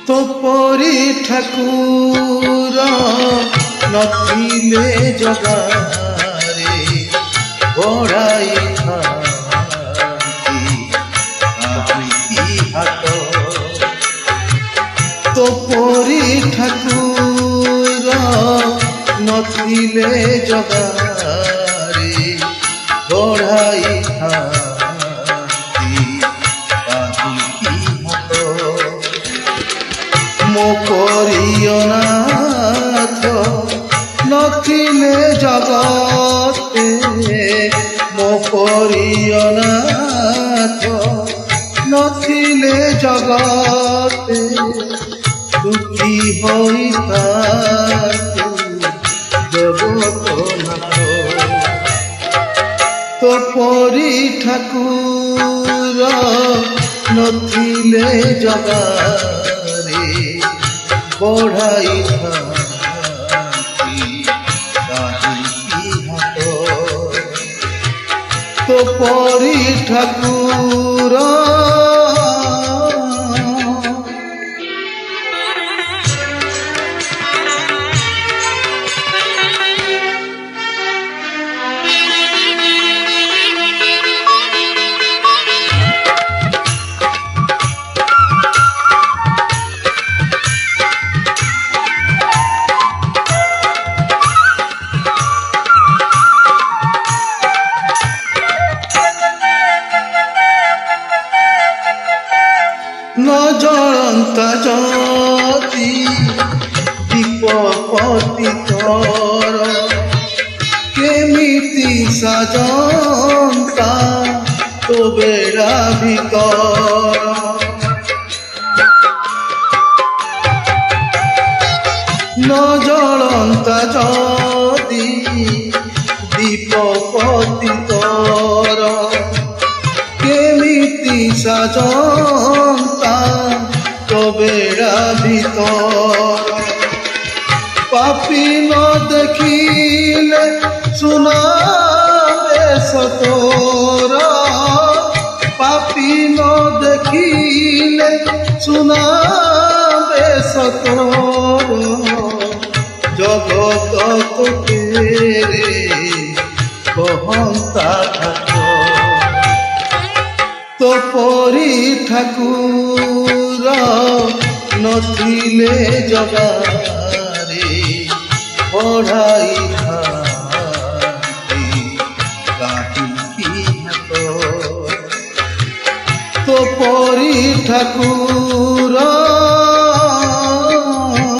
তোপরি ঠাকুর নথিলে জগারে বড়াই হাত তোপরি ঠাকুর নথিলে জগারে বড়াই মো করিয়নাথ নথিলে জগতে মো করিয়নাথ নথিলে জগতে দুঃখী হইতা জগতনাথ তোপরি ঠাকুর নথিলে জগারে বড়াই হাত তোপরি ঠাকুর নজরন্তা জ্যোতি দীপ পতিতর কেমিতি সাজন্তা তো বেড়া ভিতর নজরন্তা জ্যোতি দীপ পতিতর কেমিতি সাজন্তা তো বেড়া ভিতর পাপি ন দেখিলে শুনাবে সতর পাপি ন দেখিলে শুনাবে সতর জগত তোকে রে কহন্তা তোপরি ঠাকুর নথিলে জগারে বড়াই হাত তোপরি ঠাকুর